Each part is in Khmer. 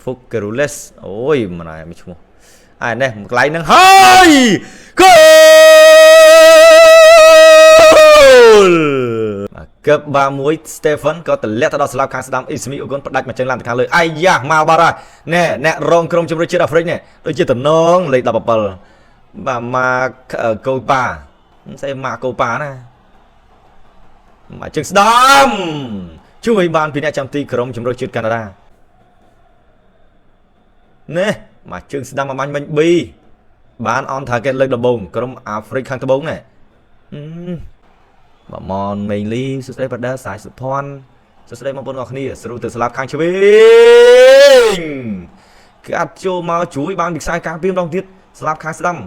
Fukerules អូយមិនអាយមិនឈ្មោះអានេះកន្លែងហ្នឹងហើយគោលកឹបបាមួយ Stephen ក៏ទម្លាក់ទៅដល់ស្លាប់ខាងស្ដាំអ៊ីស្មីអូគុនផ្ដាច់មកចេញឡើងទៅខាងលើអាយ៉ាមកបាត់ហើយណែអ្នករងក្រុមជម្រើសជាតិអាហ្វ្រិកនេះដូចជាតំណងលេខ17បាទមកកូប៉ាស្អីមកកូប៉ាណាមកជើងស្ដាំជួយបានពីអ្នកចាំទីក្រុមជម្រើសជាតិកាណាដានេះមកជើងស្ដាំមកបាញ់មិញ B បានអនថាគេលើកដំបូងក្រុមអាហ្វ្រិកខាងត្បូងនេះបាទមនមេងលីសួស្ដីប្រដាសាយសុភ័ណ្ឌសួស្ដីបងប្អូនអរគ្នាស្រូទៅស្លាប់ខាងឆ្វេងកាត់ចូលមកជួយបានពីខ្សែការពារម្ដងទៀតស្លាប់ខាងស្ដាំ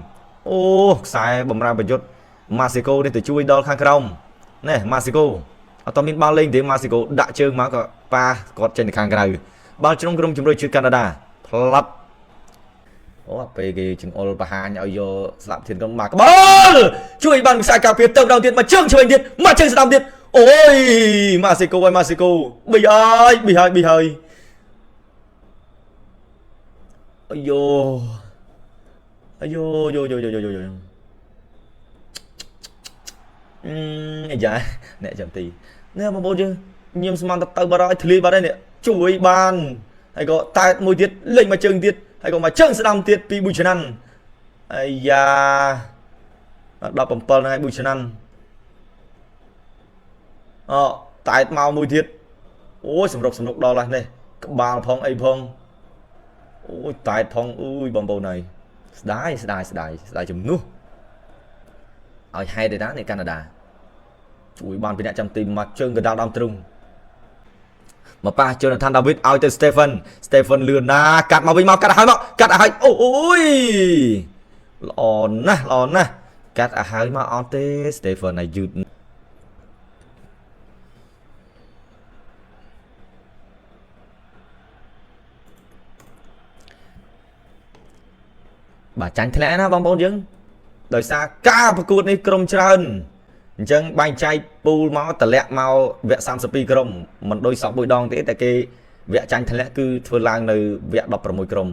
អូខ្សែបំរើប្រយុទ្ធម៉ាស៊ីកូនេះទៅជួយដល់ខាងក្រោមនេះម៉ាស៊ីកូអត់មានបាល់លេងទេម៉ាស៊ីកូដាក់ជើងមកក៏ប៉ាគាត់ចេញទៅខាងក្រៅបាល់ជ្រុងក្រុមជម្រើសជាតិកាណាដាផ្លាត់អូពេលគេចង្អុលបរហាញឲ្យយកស្លាប់ធានក្រុមមកក្បលជួយបានខ្សែការពារទៅម្ដងទៀតមកជើងឆ្វេងទៀតមកជើងស្ដាំទៀតអូយម៉ាស៊ីកូហើយម៉ាស៊ីកូប៊ីហើយប៊ីហើយអាយអាយ៉ាអ្នកចាំទីនេះបងប្អូនយើងញៀមស្មានទៅបាត់ហើយធ្លាយបាត់ហើយនេះជួយបានហើយក៏តែមួយទៀតលេងមកជើងទៀតហើយក៏មកជើងស្ដាំទៀតពីប៊ូឆាណាន់អាយ៉ា17ហ្នឹងហើយប៊ូឆាណាន់តែមកមួយទៀតអូយសម្រុកដល់ហើយនេះក្បាលផងអីផងអូយតែផងអូយបងប្អូនហើយស្ដាយជំនួសឲ្យហេតុទេណានៃកាណាដាជួយបានពីអ្នកចាំទីមកជើងកណ្ដាលដើមទ្រូងមកប៉ះជូណាថានដាវីតឲ្យទៅ Stephen លឿនណាកាត់មកវិញមកកាត់ឲ្យអូយល្អណាស់កាត់ឲ្យមកអត់ទេ Stephen ឲ្យយឺតបាទចាញ់ធ្លាក់ណាបងប្អូនយើងដោយសារការប្រកួតនេះក្រុមច្រើនអញ្ចឹងបែងចែកពូលមកតម្លាក់មកវគ្គ32ក្រុមមិនដូចសក់មួយដងទេតែគេវគ្គចាញ់ធ្លាក់គឺធ្វើឡើងនៅវគ្គ16ក្រុម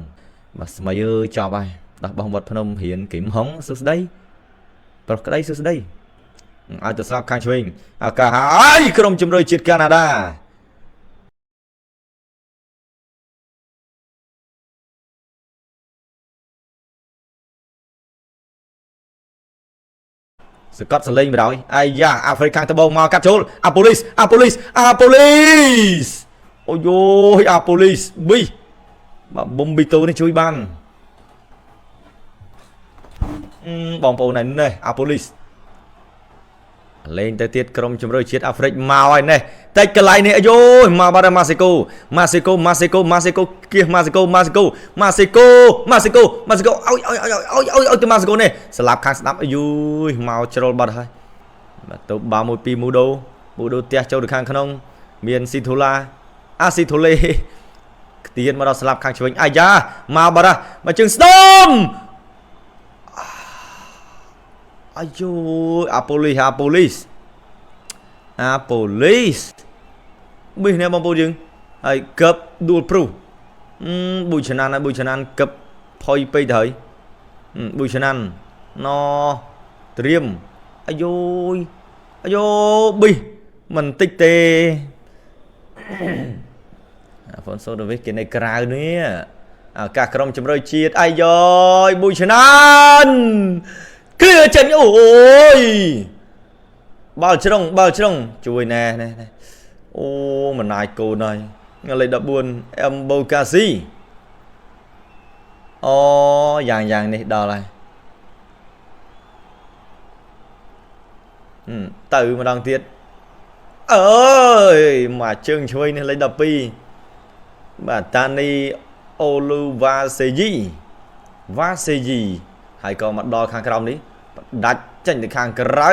បាទស្មៃអើយចប់ហើយដោះបោះវត្តភ្នំរៀនគឹមហុងសួស្ដីប្រុសក្តីសួស្ដីឲ្យទៅស្លាប់ខាងឆ្វេងឱកាសហើយក្រុមជម្រើសជាតិកាណាដាសកត់សលេងបណ្ដោយអាយ៉ាអាហ្វ្រិកខាងត្បូងមកកាត់ចូលអាប៉ូលីសអូយអាប៉ូលីសប៊ីបាទប៊ុំប៊ីតូនេះជួយបានបងប្អូននេះអាប៉ូលីសលេងទៅទៀតក្រុមជម្រើសជាតិអាហ្វ្រិកមកហើយនេះតិចកន្លែងនេះអាយមកបាត់ម៉ាស៊ីកូគៀសម៉ាស៊ីកូឲ្យទៅម៉ាស៊ីកូនេះស្លាប់ខាងស្ដាប់អាយមកជ្រុលបាត់ហើយបាទទៅបាមួយពីមូដូផ្ទះចូលទៅខាងក្នុងមានស៊ីធូលេខ្ទៀនមកដល់ស្លាប់ខាងឆ្វេងអាយ៉ាមកបាត់មកជើងស្ដុំអាយអាប៉ូលីសប៊ីនេះបងប្អូនយើងហើយកឹបដួលព្រុសប៊ូឆាណាន់កឹបផុយពេកទៅហើយប៊ូឆាណាន់ណត្រៀមអាយប៊ីមិនតិចទេហ្វុនសូដាវីសគេនៅក្រៅនេះឱកាសក្រុមជម្រើសជាតិអាយប៊ូឆាណាន់គ្រឿចេញអូយបាល់ជ្រុងជួយណែអូមិនណាយកូនហើយលេខ14អេមបូកាស៊ីអូយ៉ាងនេះដល់ហើយទៅម្ដងទៀតអើយមកជើងឆ្វេងនេះលេខ12បាទតានីអូលូវ៉ាសេយីហើយក៏មកដល់ខាងក្រោមនេះដាច់ចេញទៅខាងក្រៅ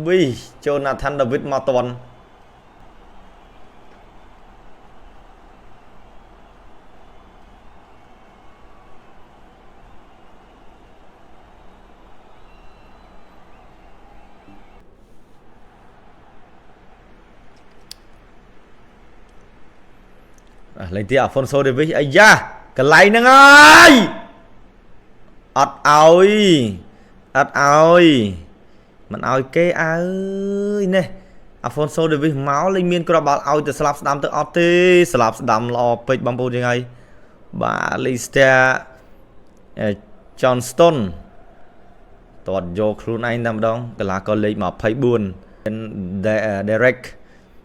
វីជូណាថានដាវីតមកតន់ lên tiếng Alphonso Davies ấy da cái lấy nó ơi ọt ơi mình ơi cái ơi nè Alphonso Davies máu lên miên có bảo ơi từ slap đam từ ọt tê slap đam lo pech băng bồn như ngay bà Lister Johnston tọt vô khuôn anh nằm đông cái là có lấy mà phải buồn Derek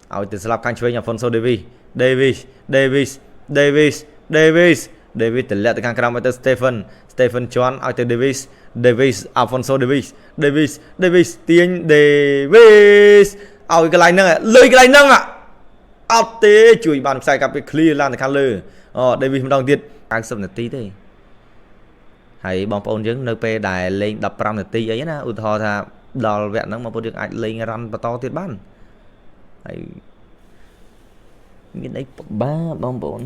ơi từ slap khang chơi Alphonso Davies Davies từ lệ từ khang cam tới Stephen John ơi từ Davies Alphonso Davies tiếng Davies ơi cái này nâng ạ lơi cái này nâng ạ áo tế chùi bàn sai cặp cái clear lan từ khang lơ Davies đồng tiết càng sập nè tí thế hãy bóng ôn chứng nơi pe đài lên đập ram nè tí ấy nè ưu thò thà đò vẹn nó mà bố được ảnh lên răn và to tiết bán hãy cái đấy ba bóng bồn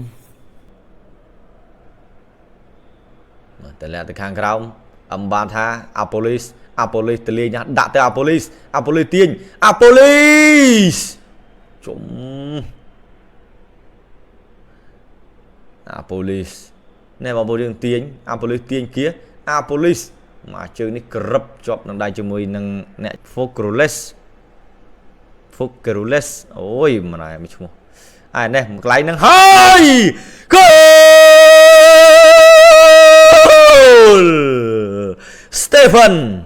từ lệ từ khang cam âm ban tha Apolis từ liên nhá đã tới Apolis tiên chúng Apolis này vào bộ đường tiên Apolis tiên kia Apolis mà chơi ní grab job nằm đây cho mùi nâng nè Focrules ôi mà này mình chung ai nè một cái nâng hơi goal Stephen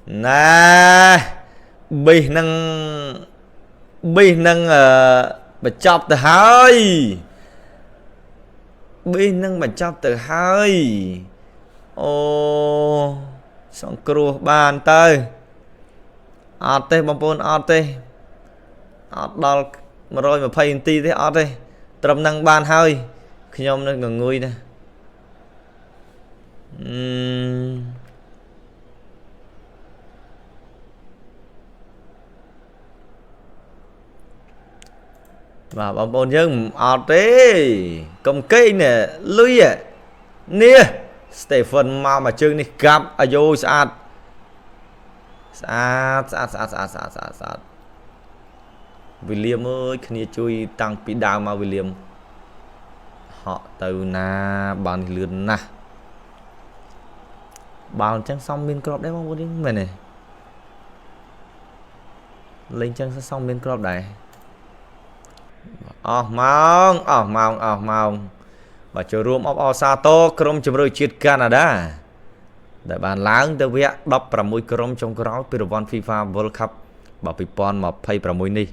nè bị nâng bật chọc từ hơi bên nâng bật chọc từ hơi ô xong cua bàn tay ọt tê bông bồn ọt tê ọt đo mà rồi mà phay tí thế ọt tê trầm năng bàn hơi khi nhóm nó ngừng nguôi nè và bóng bồn dân ọt tê công cây nè lưới à nè Stephen mà chương này gặp à vô sát William ơi khi chui tăng bị đào mà William họ từ na bàn lươn na bàn chân xong bên crop đấy không có đến mình này lên chân xong bên crop này mong và chơi room of Osato krom chấm rồi chiết Canada đại bàn láng tới vẽ đập 6 krom trong cái đó Pyrovon FIFA World Cup bảo bị pon mà pay 6 នេះ